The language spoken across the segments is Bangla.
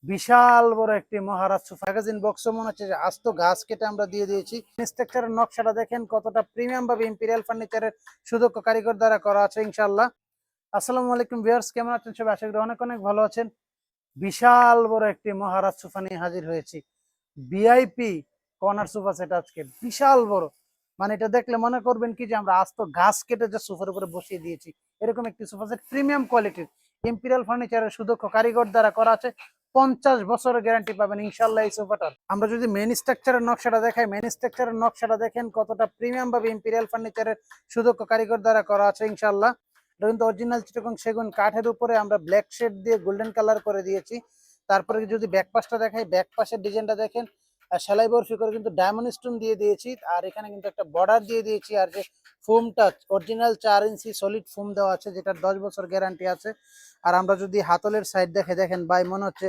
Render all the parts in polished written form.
বিশাল বড় একটি মহারাজ সোফা ম্যাগাজিন বক্স মনে হচ্ছে যে আস্ত গাছ কেটে আমরা দিয়ে দিয়েছি। স্ট্রাকচারের নকশাটা দেখেন কতটা প্রিমিয়াম ভাবে ইম্পেরিয়াল ফার্নিচারের সুদক্ষ কারিগর দ্বারা করা আছে ইনশাআল্লাহ। আসসালামু আলাইকুম ভিউয়ার্স, কেমন আছেন সবাই? আশা করি অনেক অনেক ভালো আছেন। বিশাল বড় একটি মহারাজ সোফা নিয়ে হাজির হয়েছি। ভিআইপি কর্নার সোফা সেট আজকে বিশাল বড়, মানে এটা দেখলে মনে করবেন কি যে আমরা আস্ত গাছ কেটে যে সোফার উপরে বসিয়ে দিয়েছি। এরকম একটি সোফা সেট প্রিমিয়াম কোয়ালিটির ইম্পেরিয়াল ফার্নিচারের সুদক্ষ কারিগর দ্বারা করা আছে। 50 বছরের গ্যারান্টি পাবেন ইনশাল্লাহ এই সোফাটার। আমরা যদি মেন স্ট্রাকচারের নকশাটা দেখাই, মেন স্ট্রাকচারের নকশাটা দেখেন কতটা প্রিমিয়াম ভাবে ইম্পেরিয়াল ফার্নিচারের সুদক্ষ কারিগর দ্বারা করা আছে ইনশাল্লাহ। এটা কিন্তু অরিজিনাল চিটাগং সেগুন কাঠের উপরে আমরা ব্ল্যাক শেড দিয়ে গোল্ডেন কালার করে দিয়েছি। তারপরে যদি ব্যাক পাশটা দেখাই, ব্যাক পাশের ডিজাইনটা দেখেন সেলাই বরফি করে কিন্তু ডায়মন্ড স্টোন দিয়ে দিয়েছি। আর এখানে কিন্তু একটা বর্ডার দিয়ে দিয়েছি। আর যে ফোমটা অরিজিনাল 4 ইঞ্চি সলিড ফোম দেওয়া আছে, যেটার 10 বছর গ্যারান্টি আছে। আর আমরা যদি হাতলের সাইড দেখে দেখেন ভাই, মনে হচ্ছে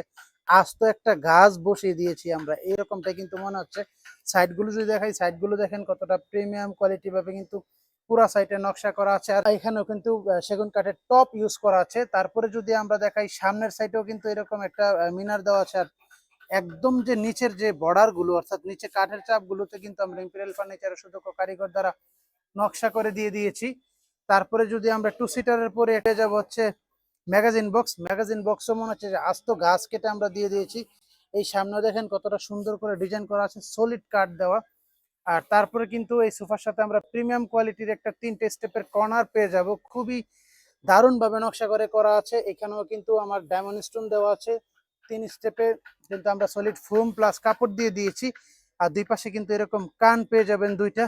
আস্ত একটা গাছ বসিয়ে দিয়েছি আমরা, এইরকমটা কিন্তু মনে হচ্ছে। সাইডগুলো যদি দেখাই, সাইডগুলো দেখেন কতটা প্রিমিয়াম কোয়ালিটি ভাবে কিন্তু পুরা সাইডে নকশা করা আছে। আর এখানেও কিন্তু সেগুন কাঠের টপ ইউজ করা আছে। তারপরে যদি আমরা দেখাই সামনের সাইডেও কিন্তু এরকম একটা মিনার দেওয়া আছে। আর একদম যে নিচের যে বর্ডার গুলো, অর্থাৎ নিচে কাঠের চাপ গুলোতে কিন্তু আমরা ইম্পেরিয়াল ফার্নিচারের সুদক্ষ কারিগর দ্বারা নকশা করে দিয়ে দিয়েছি। তারপরে যদি আমরা টু সিটারের পরে এটা যাব হচ্ছে ম্যাগাজিন বক্স। ম্যাগাজিন বক্সও মনে হচ্ছে যে আস্ত গাছ কেটে আমরা দিয়ে দিয়েছি। এই সামনে দেখেন কতটা সুন্দর করে ডিজাইন করা আছে, সলিড কাঠ দেওয়া। আর তারপরে কিন্তু এই সোফার সাথে আমরা প্রিমিয়াম কোয়ালিটির একটা 3টে স্টেপের কর্নার পেয়ে যাব। খুবই দারুণ ভাবে নকশা করে করা আছে। এখানেও কিন্তু আমার ডায়মন্ড স্টোন দেওয়া আছে। 3 স্টেপে কিন্তু আমরা সলিড ফোম প্লাস কাপড় দিয়ে দিয়েছি। আর দুই পাশে কিন্তু এরকম কান পেয়ে যাবেন দুইটা।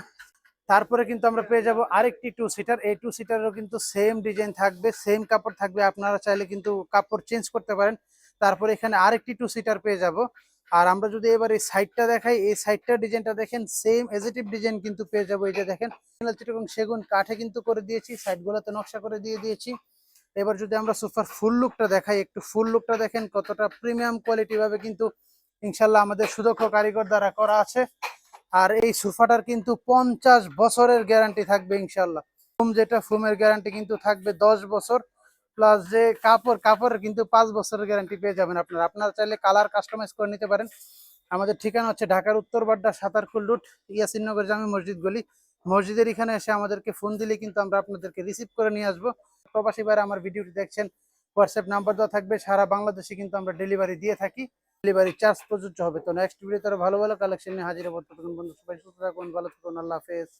তারপরে কিন্তু আমরা পেয়ে যাব আরেকটি টু সিটার। এই টু সিটারেরও কিন্তু সেম ডিজাইন থাকবে, সেম কাপড় থাকবে। আপনারা চাইলে কিন্তু কাপড় চেঞ্জ করতে পারেন। তারপরে এখানে আরেকটি টু সিটার পেয়ে যাব। আর আমরা যদি এবার এই সাইডটা দেখাই, এই সাইডটার ডিজাইনটা দেখেন সেম এজিটিভ ডিজাইন কিন্তু পেয়ে যাবো। এই যে দেখেন এবং সেগুন কাঠে কিন্তু করে দিয়েছি, সাইডগুলোতে নকশা করে দিয়ে দিয়েছি। এবার যদি আমরা সোফার ফুল লুকটা দেখাই, একটু ফুল লুকটা দেখেন কতটা প্রিমিয়াম কোয়ালিটি ভাবে কিন্তু ইনশাল্লাহ আমাদের সুদক্ষ কারিগর দ্বারা করা আছে। আর এই সোফাটার কিন্তু 50 বছরের গ্যারান্টি থাকবে ইনশাল্লাহ। ফোম, যেটা ফোমের গ্যারান্টি কিন্তু থাকবে 10 বছর, প্লাস যে কাপড়ের কিন্তু 5 বছরের গ্যারান্টি পেয়ে যাবেন আপনারা। আপনারা চাইলে কালার কাস্টমাইজ করে নিতে পারেন। আমাদের ঠিকানা হচ্ছে ঢাকার উত্তর বাড্ডা সাতারকুল রুট, ইয়াসিননগর জামে মসজিদ গলি। মসজিদের এখানে এসে আমাদেরকে ফোন দিলে কিন্তু আমরা আপনাদেরকে রিসিভ করে নিয়ে আসবো। প্রবাসী ভাইরা আমার ভিডিওটি দেখছেন, হোয়াটসঅ্যাপ নাম্বার দেওয়া থাকবে। সারা বাংলাদেশে কিন্তু আমরা ডেলিভারি দিয়ে থাকি, ডেলিভারি চার্জ প্রযোজ্য হবে। তো নেক্সট ভিডিওতে আরো ভালো ভালো কালেকশন নিয়ে হাজির হবো। ততক্ষণ বন্ধু সবাই সুস্থ থাকুন, ভালো থাকুন, আল্লাহ হাফেজ।